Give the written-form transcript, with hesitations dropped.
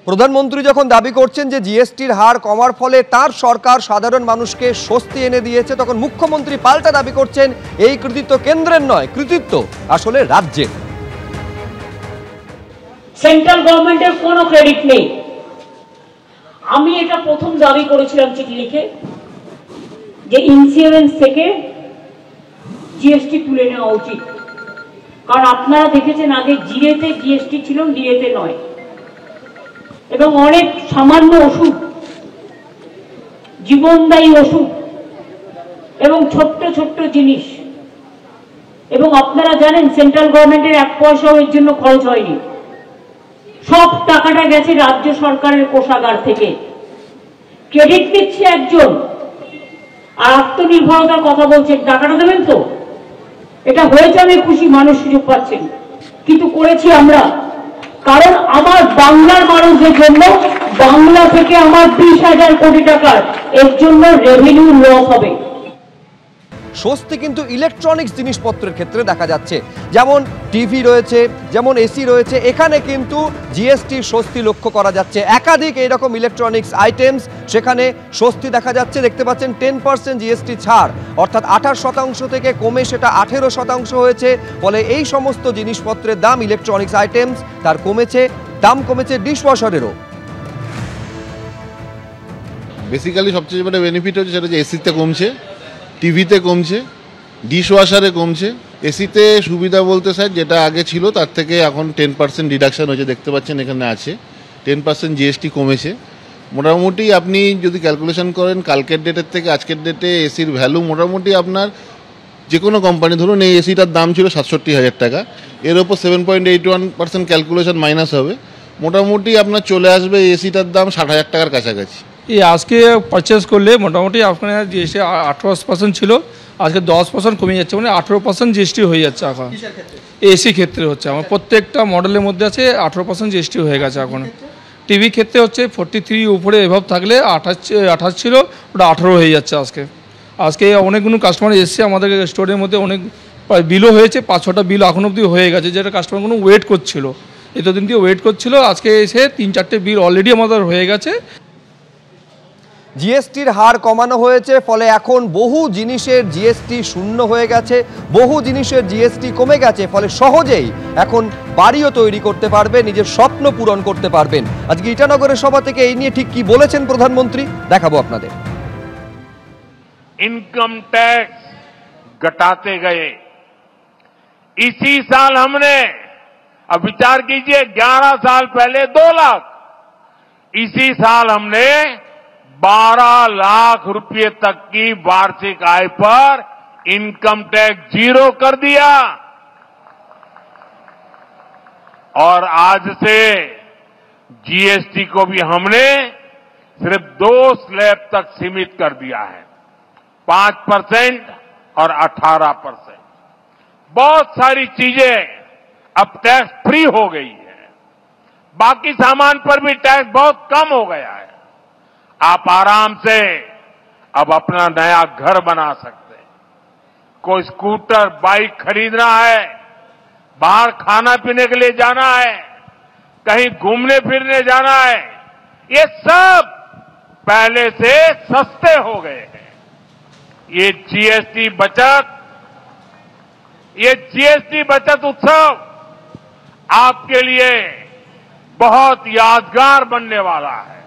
প্রধানমন্ত্রী যখন দাবি করছেন যে জিএসটির হার কমার ফলে তার সরকার সাধারণ মানুষকে স্বস্তি এনে দিয়েছে, তখন মুখ্যমন্ত্রী পাল্টা দাবি করছেন এই কৃতিত্ব কেন্দ্রের নয়, কৃতিত্ব আসলে রাজ্যের। সেন্ট্রাল গভর্নমেন্টের কোনো ক্রেডিট নেই। আমি এটা প্রথম দাবি করেছিলাম চিঠি লিখে যে ইন্স্যুরেন্স থেকে জিএসটি তুলে নেওয়া উচিত। কারণ আপনারা দেখেছেন আগে জিরেতে জিএসটি ছিল, ডিএতে নয়। এবং অনেক সামান্য ওষুধ, জীবনদায়ী ওষুধ এবং ছোট্ট ছোট্ট জিনিস, এবং আপনারা জানেন সেন্ট্রাল গভর্নমেন্টের 1 পয়সাও এর জন্য খরচ হয়নি। সব টাকাটা গেছে রাজ্য সরকারের কোষাগার থেকে। ক্রেডিট নিচ্ছে একজন আর আত্মনির্ভরতার কথা বলছেন, টাকাটা দেবেন তো। এটা হয়েছে, আমি খুশি, মানুষ সুযোগ পাচ্ছেন, কিন্তু করেছি আমরা কারণ আমার বাংলার মানুষের জন্য বাংলা থেকে আমার 20,000 কোটি টাকার এর জন্য রেভিনিউ লস হবে। স্বস্তি কিন্তু ইলেকট্রনিক্স জিনিসপত্রের ক্ষেত্রে দেখা যাচ্ছে, যেমন টিভি রয়েছে, যেমন এসি রয়েছে, এখানে কিন্তু জিএসটির স্বস্তি লক্ষ্য করা যাচ্ছে। একাধিক এইরকম ইলেকট্রনিক্স আইটেমস সেখানে স্বস্তি দেখা যাচ্ছে। দেখতে পাচ্ছেন 10% জিএসটি ছাড়, অর্থাৎ 28% থেকে কমে সেটা 18% হয়েছে। ফলে এই সমস্ত জিনিসপত্রের দাম, ইলেকট্রনিক্স আইটেমস তার কমেছে, দাম কমেছে ডিশওয়াশারেরও। বেসিক্যালি সবচেয়ে বড় বেনিফিট হচ্ছে সেটা যে এসিতে কমছে, টিভিতে কমছে, ডিশওয়াশারে কমছে। এসিতে সুবিধা বলতে স্যার যেটা আগে ছিল তার থেকে এখন 10% ডিডাকশন হয়েছে, দেখতে পাচ্ছেন এখানে আছে 10% জিএসটি কমেছে। মোটামুটি আপনি যদি ক্যালকুলেশন করেন কালকের ডেটের থেকে আজকের ডেটে এসির ভ্যালু মোটামুটি আপনার যে কোনো কোম্পানি, ধরুন এই এসিটার দাম ছিল 67,000 টাকা, এর ওপর 7.81% ক্যালকুলেশন মাইনাস হবে, মোটামুটি আপনার চলে আসবে এই এসিটার দাম 60,000 টাকার কাছাকাছি। এই আজকে পারচেস করলে মোটামুটি আপনার জিএসটি 18% ছিল, আজকে 10% কমে যাচ্ছে, মানে 18% জিএসটি হয়ে যাচ্ছে এখন। এসি ক্ষেত্রে হচ্ছে আমার প্রত্যেকটা মডেলের মধ্যে আছে 18% জিএসটি হয়ে গেছে এখন। টিভি ক্ষেত্রে হচ্ছে 43 উপরে এভাব থাকলে 28 ছিল, ওটা 18 হয়ে যাচ্ছে আজকে। আজকে অনেকগুলো কাস্টমার এসছে আমাদের স্টোরের মধ্যে, অনেক বিলও হয়েছে, 5-6টা বিল এখন অবধি হয়ে গেছে, যেটা কাস্টমারগুলো ওয়েট করছিল, এতদিন দিয়ে ওয়েট করছিল। আজকে এসে 3-4টে বিল অলরেডি আমাদের হয়ে গেছে। জিএসটির হার কমানো হয়েছে, ফলে এখন বহু জিনিসের জিএসটি শূন্য হয়ে গেছে, বহু জিনিসের জিএসটি কমে গেছে। ফলে সহজেই এখন বাড়িও তৈরি করতে পারবে, নিজের স্বপ্ন পূরণ করতে পারবেন। আজকে ইটানগরের সভা থেকে এই নিয়ে ঠিক কি বলেছেন প্রধানমন্ত্রী দেখাবো আপনাদের। इनकम टैक्स घटाते गए। इसी साल हमने, अब विचार कीजिए, 11 साल पहले 2 लाख, इसी साल हमने 12 लाख रुपए तक की वार्षिक आय पर इनकम टैक्स 0 कर दिया। और आज से जीएसटी को भी हमने सिर्फ 2 स्लैब तक सीमित कर दिया है, 5% और 18%। बहुत सारी चीजें अब टैक्स फ्री हो गई है, बाकी सामान पर भी टैक्स बहुत कम हो गया है। आप आराम से अब अपना नया घर बना सकते हैं। कोई स्कूटर, बाइक खरीदना है, बाहर खाना पीने के लिए जाना है, कहीं घूमने फिरने जाना है, ये सब पहले से सस्ते हो गए हैं। ये जीएसटी बचत उत्सव आपके लिए बहुत यादगार बनने वाला है।